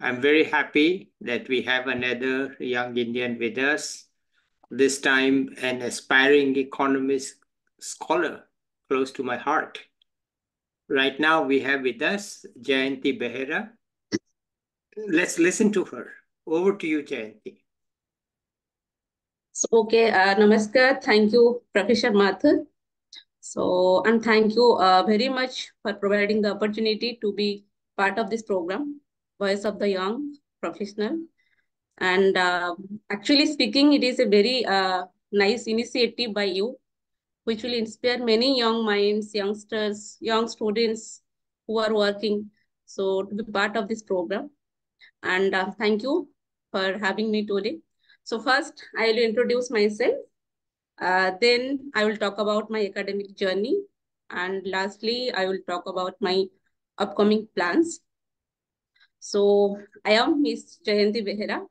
I'm very happy that we have another young Indian with us, this time an aspiring economist scholar close to my heart. Right now we have with us Jayanti Behera. Let's listen to her. Over to you, Jayanti. Okay, Namaskar. Thank you, Professor Mathur. And thank you very much for providing the opportunity to be part of this program, Voice of the Young Professional. And actually speaking, it is a very nice initiative by you, which will inspire many young minds, youngsters, young students who are working. So to be part of this program. And thank you for having me today. So first, I will introduce myself. Then I will talk about my academic journey. And lastly, I will talk about my upcoming plans. So I am Miss Jayanti Behera.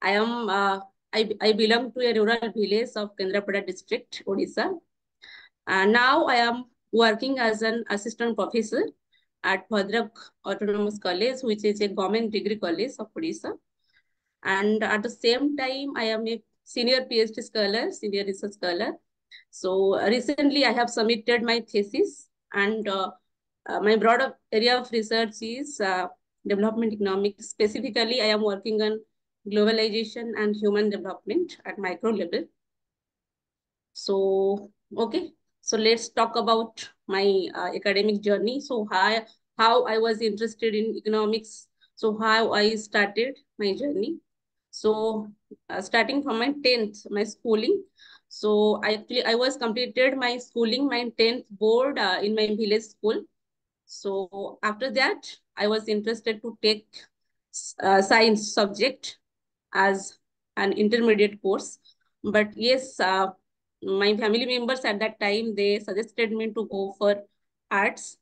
I belong to a rural village of Kendrapada district, Odisha. And now I am working as an assistant professor at Bhadrak Autonomous College, which is a government degree college of Odisha. And at the same time, I am a senior PhD scholar, senior research scholar. So recently I have submitted my thesis, and my broader area of research is development economics. Specifically, I am working on globalization and human development at micro level. So, okay. So let's talk about my academic journey. So how I was interested in economics. So how I started my journey. So starting from my 10th, my schooling. So I was completed my schooling, my 10th board in my village school. So after that, I was interested to take science subject as an intermediate course. But yes, my family members at that time, they suggested me to go for arts.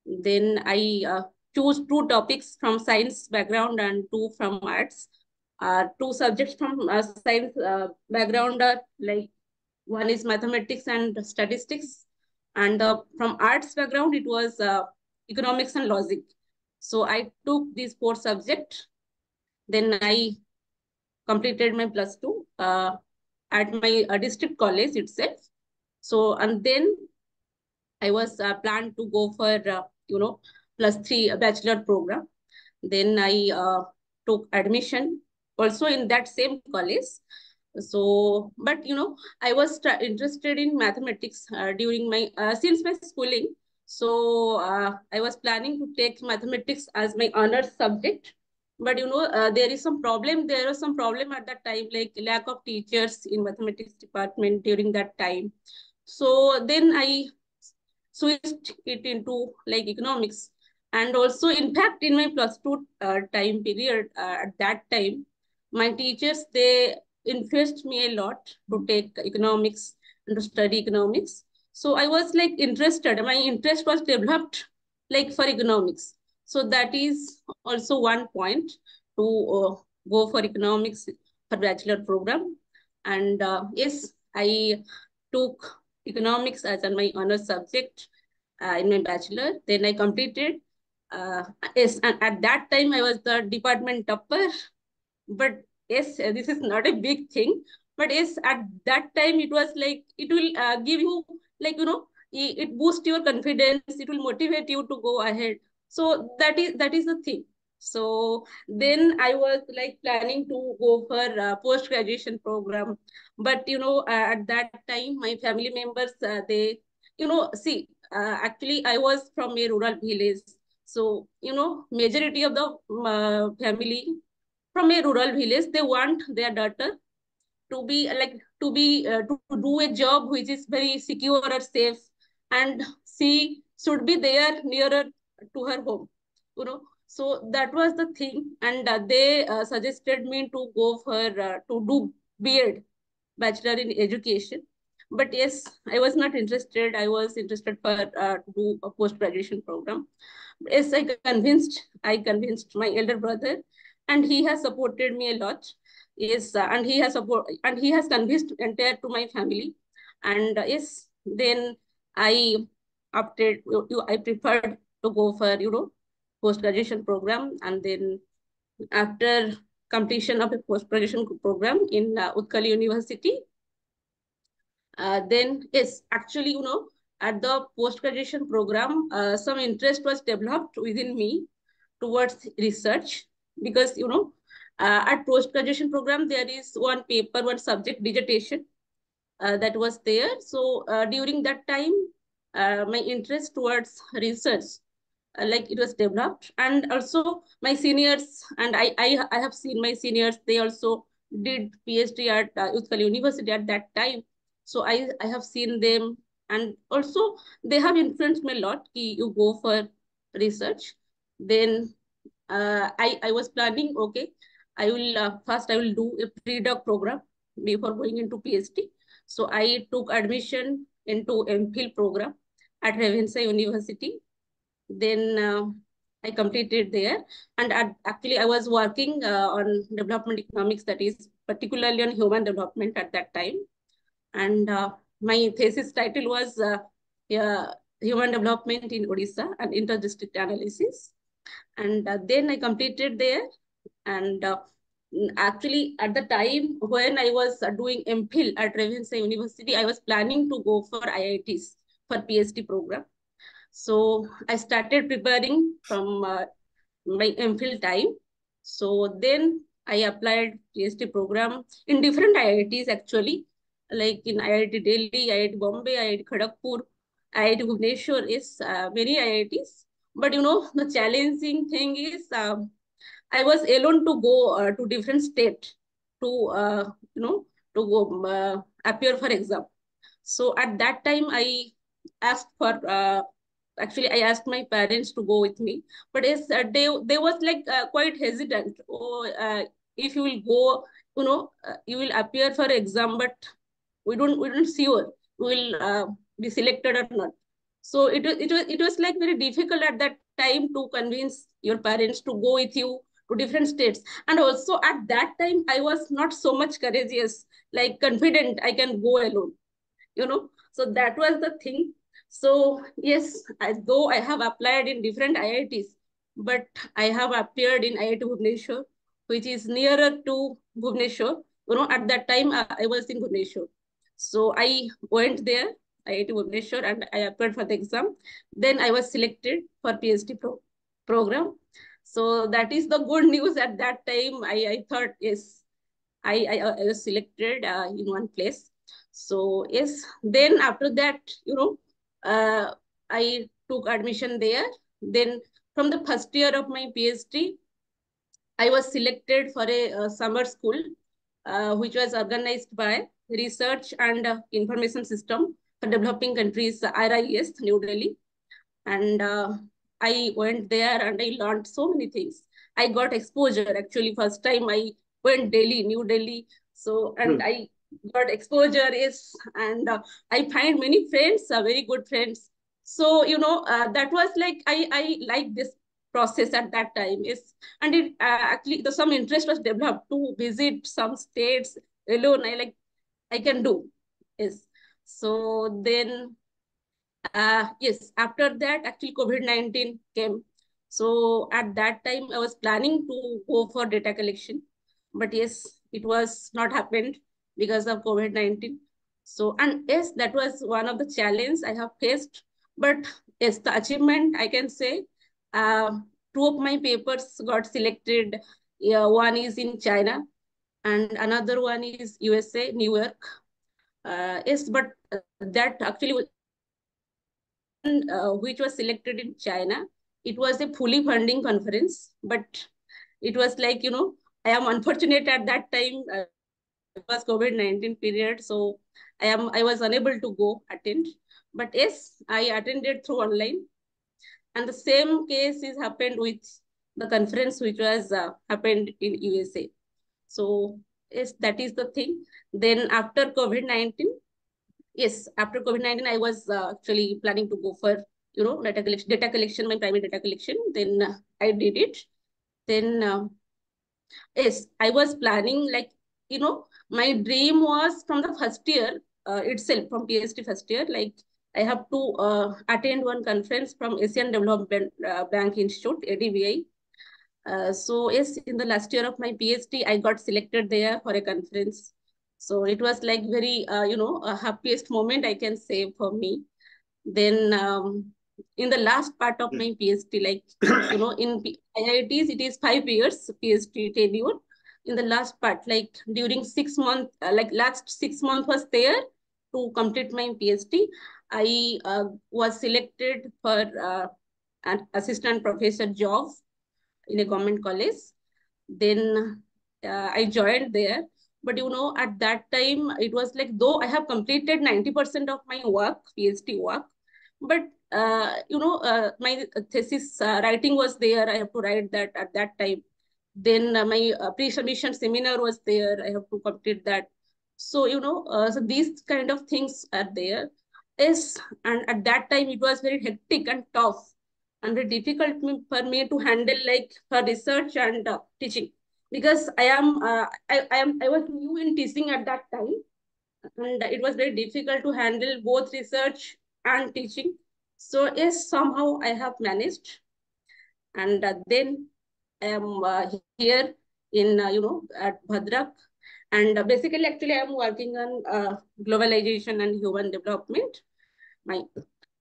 Then I choose two topics from science background and two from arts. Two subjects from science background are like one is mathematics and statistics, and from arts background it was economics and logic. So I took these four subjects. Then I completed my plus two at my district college itself. So and then I was planned to go for plus three bachelor program. Then I took admission also in that same college. So, but I was interested in mathematics during my since my schooling. So I was planning to take mathematics as my honors subject. But there is some problem. There was some problem at that time, like lack of teachers in mathematics department during that time. So then I switched it into like economics. And also, in fact, in my plus two time period, at that time, my teachers, they influenced me a lot to take economics and to study economics. So I was like interested. My interest was developed like for economics. So that is also one point to go for economics for bachelor program. And yes, I took economics as my honors subject in my bachelor. Then I completed. Yes, and at that time I was the department topper. But yes, this is not a big thing. But yes, at that time it was like it will give you like it boosts your confidence. It will motivate you to go ahead. So that is the thing. So then I was like planning to go for post graduation program, but at that time my family members they see actually I was from a rural village, so majority of the family from a rural village, they want their daughter to be to do a job which is very secure or safe, and she should be there nearer to her home. So that was the thing, and they suggested me to go for to do B.Ed, Bachelor in Education. But yes, I was not interested. I was interested for to do a post graduation program. Yes, I convinced my elder brother, and he has supported me a lot. Yes, and he has convinced entire to my family. And yes, then I I preferred to go for post graduation program, and then after completion of a post-graduation program in Utkal University, then yes, actually, at the post-graduation program, some interest was developed within me towards research because, at post-graduation program, there is one paper, one subject, dissertation, that was there. So during that time, my interest towards research, like it was developed, and also my seniors, and I have seen my seniors, they also did PhD at Utkal University at that time. So I have seen them, and also they have influenced me a lot. Ki you go for research. Then I was planning, okay, I will first I will do a pre-doc program before going into PhD. So I took admission into MPhil program at Ravenshaw University. Then I completed there, and actually I was working on development economics, that is particularly on human development at that time. And my thesis title was yeah, Human Development in Odisha and Inter-District Analysis. And then I completed there. And actually, at the time when I was doing MPhil at Ravenshaw University, I was planning to go for IITs for PhD program. So I started preparing from my MPhil time. So then I applied PhD program in different IITs actually, like in IIT Delhi, IIT Bombay, IIT Kharagpur, IIT Bhubaneswar, is many IITs. But the challenging thing is I was alone to go to different state to to go appear for exam. So at that time I asked for actually I asked my parents to go with me, but they was like quite hesitant. Oh, if you will go, you will appear for exam, but we don't sure you will be selected or not. So it was like very difficult at that time to convince your parents to go with you to different states. And also at that time I was not so much courageous, like confident I can go alone. So that was the thing. So yes, though I have applied in different IITs, but I have appeared in IIT Bhubaneswar, which is nearer to Bhubaneswar. At that time I was in Bhubaneswar. So I went there, IIT Bhubaneswar, and I applied for the exam. Then I was selected for PhD program. So that is the good news. At that time I thought, yes, I was selected in one place. So yes, then after that, I took admission there. Then from the first year of my PhD, I was selected for a summer school, which was organized by Research and Information System for Developing Countries, RIS, New Delhi. And I went there and I learned so many things. I got exposure. Actually, first time I went Delhi, New Delhi. So, and I got exposure, yes, and I find many friends, very good friends. So, that was like, I like this process at that time. Yes. And it actually, some interest was developed to visit some states alone. I can do. Yes. So then yes, after that, actually COVID-19 came. So at that time, I was planning to go for data collection, but yes, it was not happened because of COVID-19. So, and yes, that was one of the challenges I have faced. But yes, the achievement I can say, uh, two of my papers got selected. Yeah, one is in China and another one is USA, New York. Yes, but that actually the one which was selected in China, it was a fully funding conference, but it was like, I am unfortunate at that time. It was COVID-19 period, so I was unable to go attend. But yes, I attended through online, and the same case is happened with the conference which was happened in USA. So yes, that is the thing. Then after COVID-19, yes, after COVID-19, I was actually planning to go for, data collection, my private data collection. Then I did it. Then, yes, I was planning, like, my dream was from the first year itself, from PhD first year, like, I have to attend one conference from Asian Development Bank Institute, ADBI. So yes, in the last year of my PhD, I got selected there for a conference. So it was like very, a happiest moment I can say for me. Then in the last part of my PhD, like, in IITs, it is 5 years PhD tenure. In the last part, like during 6 months, like last 6 months was there to complete my PhD. I was selected for an assistant professor job in a government college. Then I joined there. But at that time, it was like though I have completed 90% of my work, PhD work, but my thesis writing was there. I have to write that at that time. Then my pre-submission seminar was there. I have to complete that. So so these kind of things are there. Yes, and at that time it was very hectic and tough and very difficult for me to handle like her research and teaching, because I was new in teaching at that time, and it was very difficult to handle both research and teaching. So yes, somehow I have managed, and then I am here in at Bhadrak, and basically actually I am working on globalization and human development. My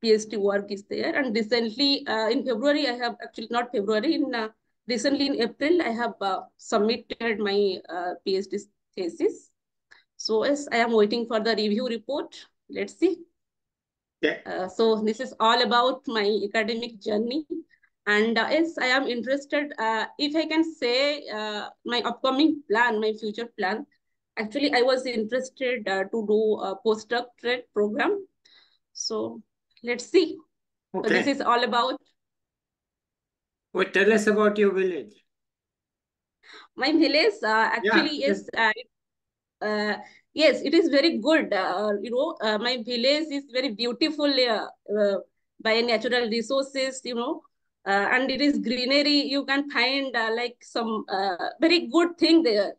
PhD work is there, and recently in February I have actually not February in recently in April I have submitted my PhD thesis. So yes, I am waiting for the review report. Let's see. Yeah. So this is all about my academic journey. And yes, I am interested, if I can say my upcoming plan, my future plan. Actually, I was interested to do a postdoctorate program. So let's see. So this Okay. is all about Well, tell us about your village. my village. Yeah. Actually, yes, uh, yes, it is very good. My village is very beautiful by natural resources, and it is greenery. You can find like some very good thing there.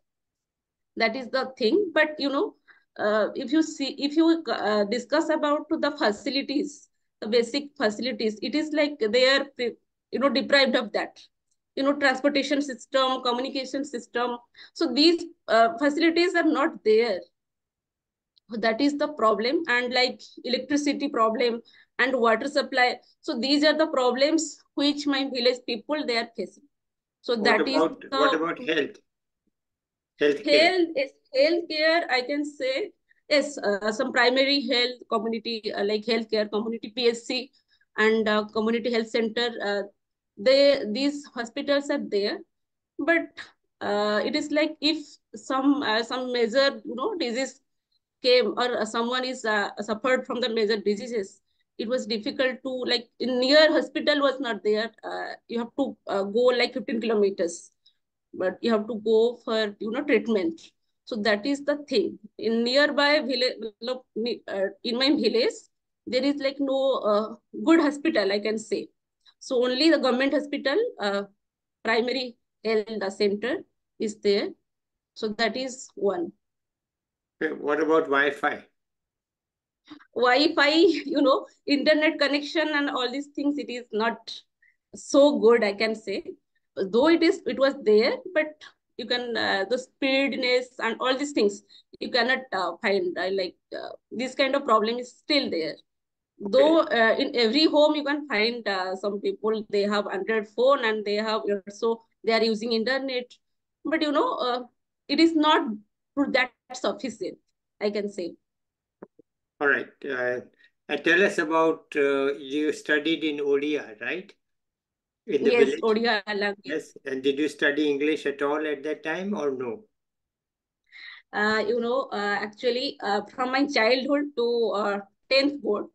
That is the thing. But if you discuss about the facilities, the basic facilities, it is like they are deprived of that. Transportation system, communication system. So these facilities are not there. That is the problem. And like electricity problem and water supply, so these are the problems which my village people they are facing. So that is What the about health? Healthcare. healthcare, I can say. Yes, some primary health community, like healthcare community PSC and community health center, these hospitals are there. But it is like if some major disease came, or someone is suffered from the major diseases, it was difficult to, like, in near hospital was not there. You have to go like 15 kilometers, but you have to go for treatment. So that is the thing. In nearby village, in my village, there is like no good hospital, I can say. So only the government hospital, primary health center is there. So that is one. Okay, what about Wi-Fi? Wi-Fi, internet connection and all these things, it is not so good, I can say. Though it was there, but you can the speediness and all these things you cannot find. This kind of problem is still there. Okay. Though in every home you can find some people they have Android phone and they have also they are using internet, but it is not that sufficient, I can say. All right. Tell us about you studied in Odia, right? In the Yes, village? Odia language. Yes. And did you study English at all at that time or no? Actually, from my childhood to 10th board,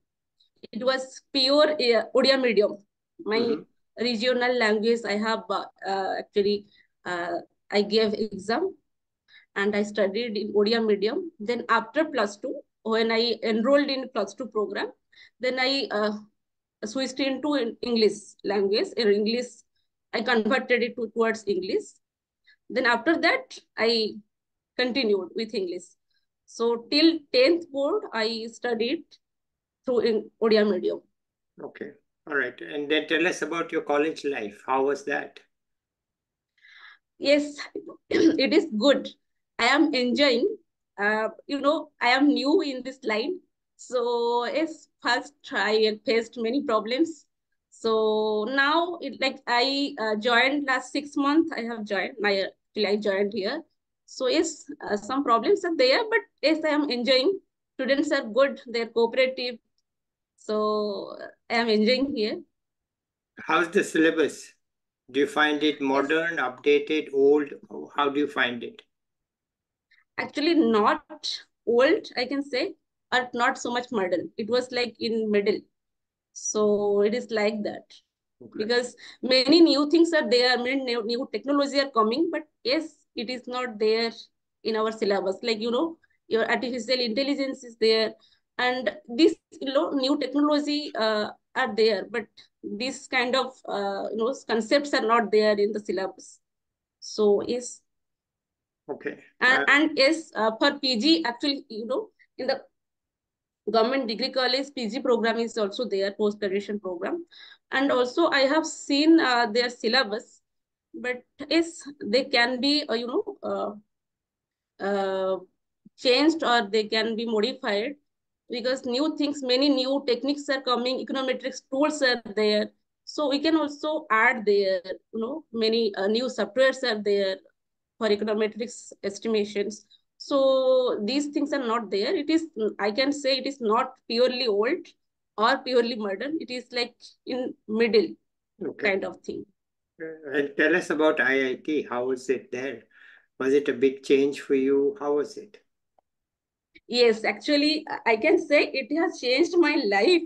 it was pure Odia medium. My Mm-hmm. regional language, I have actually, uh, I gave exam and I studied in Odia medium. Then after plus two, when I enrolled in plus two program, then I switched into English language. In English, I converted it towards English. Then after that, I continued with English. So till 10th board, I studied through in Odia medium. Okay. All right. And then tell us about your college life. How was that? Yes, it is good. I am enjoying. I am new in this line. So yes, first I faced many problems. So now it like I joined last 6 months. I have joined my till I joined here. So yes, some problems are there, but yes, I am enjoying. Students are good. They're cooperative. So I am enjoying here. How's the syllabus? Do you find it Yes, modern, updated, old? How do you find it? actually not old, I can say, but not so much modern. It was like in middle. So it is like that. Okay. Because many new things are there, many new technology are coming, but yes, it is not there in our syllabus. Like, your artificial intelligence is there, and this, new technology are there, but this kind of, concepts are not there in the syllabus. So yes, Okay. and yes, for PG, actually, in the government degree college, PG program is also there, post graduation program, and also I have seen their syllabus, but yes, they can be, uh, changed, or they can be modified, because new things, many new techniques are coming, econometrics tools are there, so we can also add there, many new softwares are there for econometrics estimations. So these things are not there. It is, I can say, it is not purely old or purely modern. It is like in middle Okay. kind of thing. And tell us about IIT. How was it there? Was it a big change for you? How was it? Yes, actually, I can say it has changed my life.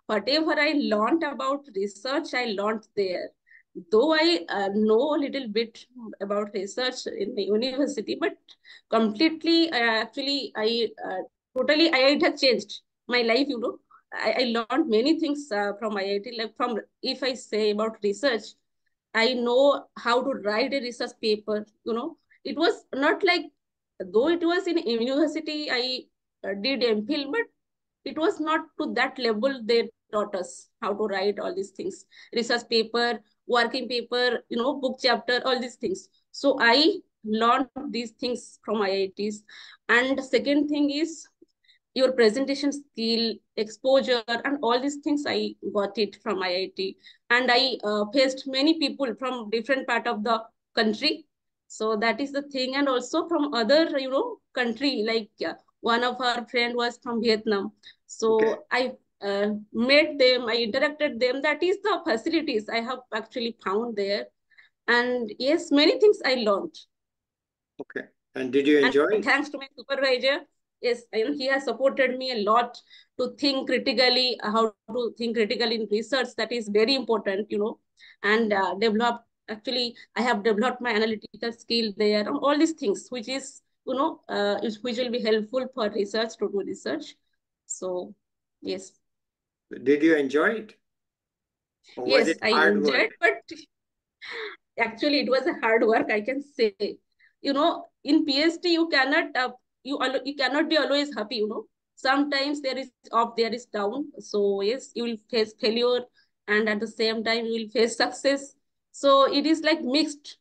Whatever I learned about research, I learned there. Though I know a little bit about research in the university, but completely, totally, it has changed my life. I learned many things from IIT. Like, from, if I say about research, I know how to write a research paper. It was not like, though it was in university, I did MPhil, but it was not to that level. They taught us how to write all these things, research paper, working paper, book chapter, all these things. So I learned these things from IITs. And second thing is, your presentation skill, exposure, and all these things, I got it from IIT. And I faced many people from different part of the country. So that is the thing. And also from other, country, like one of our friend was from Vietnam. Okay. So I met them, I interacted them. That is the facilities I have actually found there. And yes, many things I learned. Okay. And did you And enjoy it? thanks to my supervisor, yes, he has supported me a lot to think critically, how to think critically in research. That is very important, and develop. Actually, I have developed my analytical skill there, and all these things, which is, which will be helpful for research, to do research. So, yes, Did you enjoy it? Or was yes, it I hard enjoyed, work? but actually it was a hard work, I can say. In PhD, you cannot be always happy. Sometimes there is up, there is down. So yes, you will face failure, and at the same time you will face success. So it is like mixed.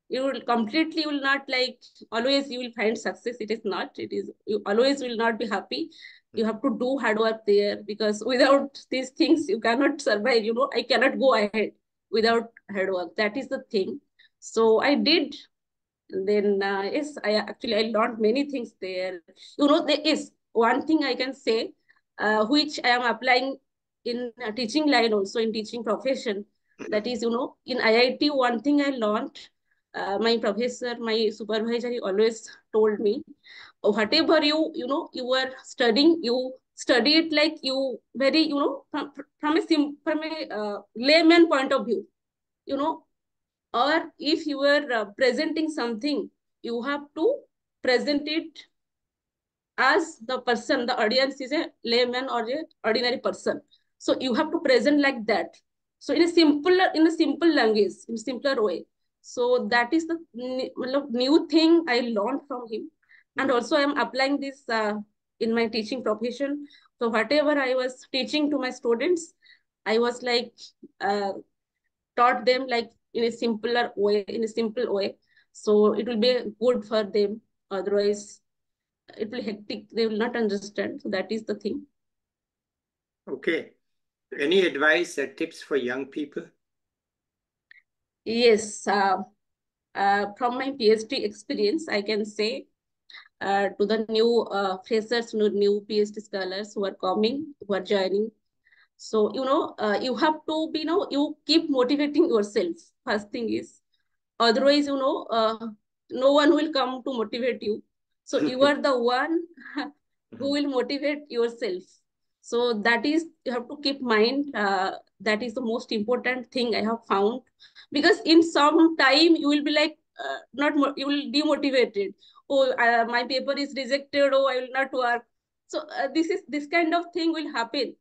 You will not like always you will find success. It is not, it is, you always will not be happy. You have to do hard work there, because without these things you cannot survive. I cannot go ahead without hard work. That is the thing. So I did. Then yes, I learned many things there. There is one thing I can say, which I am applying in teaching line, also in teaching profession. That is, in IIT, one thing I learned. My professor, my supervisor, he always told me, whatever you were studying, you study it like you very, from a layman point of view. you know or if you were presenting something, you have to present it as the person, the audience is a layman or a ordinary person, so you have to present like that. So in a simple language, in simpler way. So that is the new thing I learned from him. And Mhm. also I am applying this in my teaching profession. So whatever I was teaching to my students, I was like, uh, taught them like in a simple way. So it will be good for them. Otherwise, it will hectic. They will not understand. So that is the thing. Okay. Any advice or tips for young people? Yes. From my PhD experience, I can say to the new freshers, new PhD scholars who are coming, who are joining. So, you have to be, you keep motivating yourself. First thing is, otherwise, no one will come to motivate you. So you are the one who will motivate yourself. So that is, you have to keep mind. That is the most important thing I have found, because in some time you will be like not you will demotivated. Oh, my paper is rejected. Oh, I will not work. So this kind of thing will happen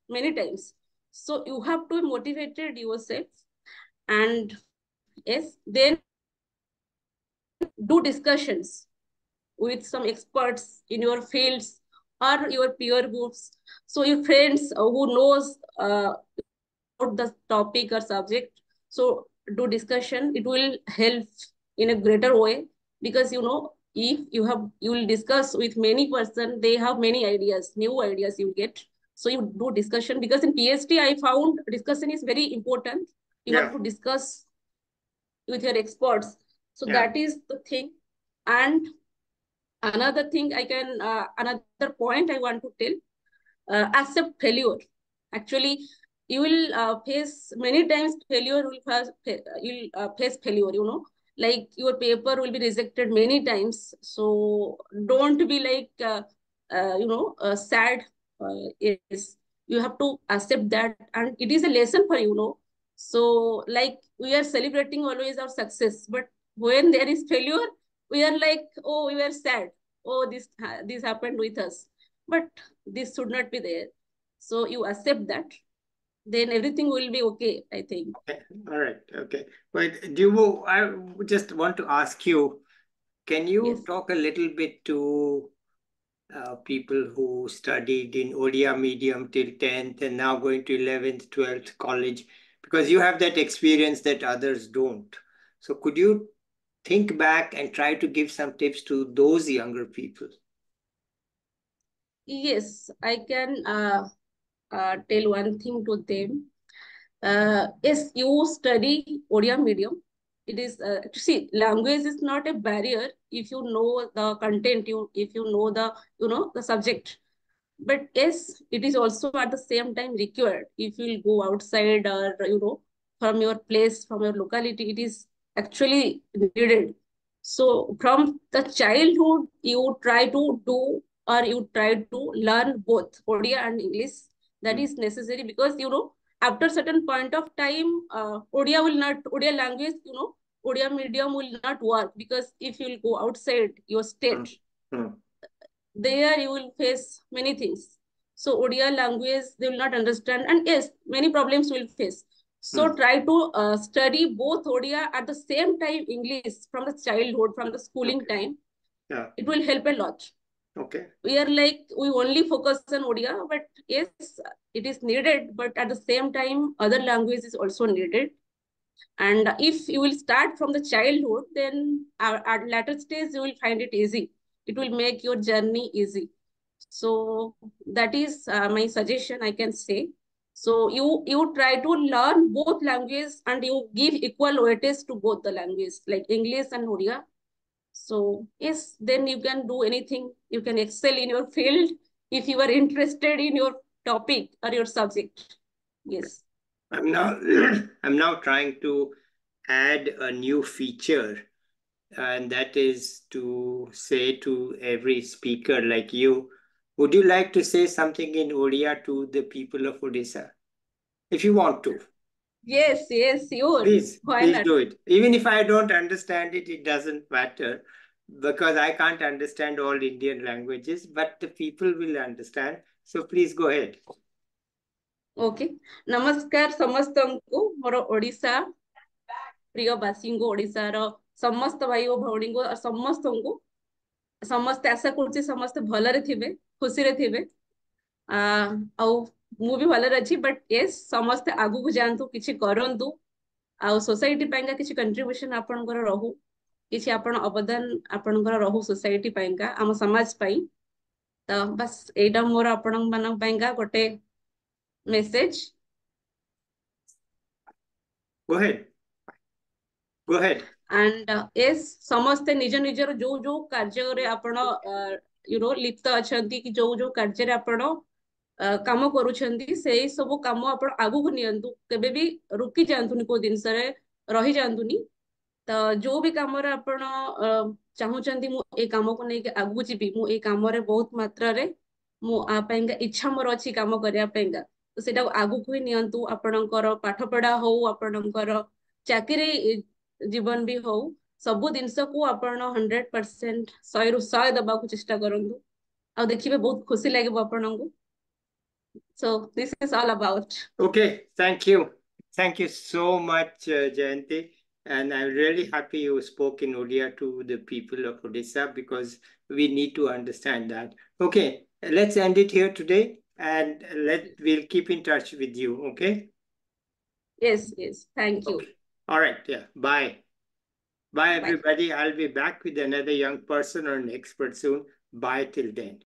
many times. So you have to motivated yourself, and yes, then do discussions with some experts in your fields or your peer groups. So your friends who knows about the topic or subject. So do discussion. It will help in a greater way, because if you will discuss with many person, they have many ideas, new ideas you get. So you do discussion, because in PhD I found discussion is very important. You have Yeah. to discuss with your experts. So Yeah. that is the thing. And another thing I can another point I want to tell, accept failure. Actually, you will face many times failure. You'll face failure, like your paper will be rejected many times. So don't be like sad. Yes, you have to accept that, and it is a lesson for so like we are celebrating always our success, but when there is failure, we are like, oh, we were sad. Oh, this happened with us, but this should not be there. So you accept that, then everything will be okay, I think. Okay. All right. Okay. But I just want to ask you, can Yes. you talk a little bit to people who studied in Odia medium till 10th and now going to 11th, 12th college? Because you have that experience that others don't. So could you think back and try to give some tips to those younger people? Yes, I can tell one thing to them. Yes, you study Odia medium. It is see, language is not a barrier if you know the content. If you know the subject. But yes, it is also at the same time required. If you will go outside, or from your place, from your locality, it is actually needed. So from the childhood, you try to do, or you try to learn both Odia and English. That Mm, is necessary, because after certain point of time, Odia language, Odia medium will not work, because if you will go outside your mm, state, mm, there you will face many things. So Odia language they will not understand, and yes, many problems will face. So mm. try to study both Odia at the same time English from the childhood, from the schooling Okay. time. Yeah. It will help a lot. Okay. We are like we only focus on Odia, but yes, it is needed. But at the same time, other language is also needed. And if you will start from the childhood, then at later stage you will find it easy. It will make your journey easy. So that is my suggestion, I can say. So you try to learn both languages, and you give equal weightage to both the languages, like English and Odia. So yes, then you can do anything. You can excel in your field if you are interested in your topic or your subject. Yes. I'm now I'm now trying to add a new feature, and that is to say to every speaker like you, would you like to say something in Odia to the people of Odisha? If you want to, Yes, yes, sure. Why please not? do it. Even if I don't understand it, it doesn't matter because I can't understand all Indian languages, but the people will understand. So please go ahead. Okay नमस्कार समस्तଙ୍କୁ ମୋର ଓଡ଼ିଶା ପ୍ରିୟ ବାସୀଙ୍କୁ ଓଡ଼ିଶାର ସମସ୍ତ ଭାଇ ଓ ଭଉଣୀଙ୍କୁ ସମସ୍ତଙ୍କୁ ସମସ୍ତେ ଆଶା କରୁଛି ସମସ୍ତେ ଭଲରେ ଥିବେ ଖୁସିରେ ଥିବେ ଆ ଆଉ ମୁଁ ବି ଭଲରେ ଅଛି ବଟ୍ ୟେସ୍ ସମସ୍ତେ ଆଗକୁ ଯାଆନ୍ତୁ କିଛି କରନ୍ତୁ ଆଉ ସୋସାଇଟି ପାଇଁକା କିଛି କଣ୍ଟ୍ରିବ୍ୟୁସନ ଆପଣଙ୍କର ରହୁ किसी आपण अवदान आपणकर रहू सोसाइटी पाइंका आम समाज पाई तो बस एटा मोर आपण मान पाइंका गोटे message Go ahead. Go ahead. And S समस्ते निज निजर जो जो कार्य आपण लिप्त अच्छा कि जो जो कार्य आपण काम करूछंती से सब काम आपण आगु को नियंतु केबे भी रुकी जांतुनी को दिन रे रही जांतुनी तो जो भी काम रे आपण चाहूचंती मु ए काम को नहीं आगु जीबी मु ए काम रे बहुत मात्रा रे मु आ पाइंगा इच्छा मोर अछि काम करिया पाइंगा तो सेटा आगु को ही नियंतु आपणकर पाठ पढ़ा हो आपणकर चाकरी जीवन भी हो सबु जिनस को आपण 100% 100 दबा को चेष्टा करंतु आ देखिबे बहुत खुशी लागबो आपनंगु so this is all about Okay, thank you. Thank you so much, Jayanti. And I'm really happy you spoke in Odia to the people of Odisha because we need to understand that. Okay, let's end it here today and we'll keep in touch with you, okay? yes thank you Okay. All right, yeah, bye. Bye, bye everybody. I'll be back with another young person or an expert soon. Bye till then.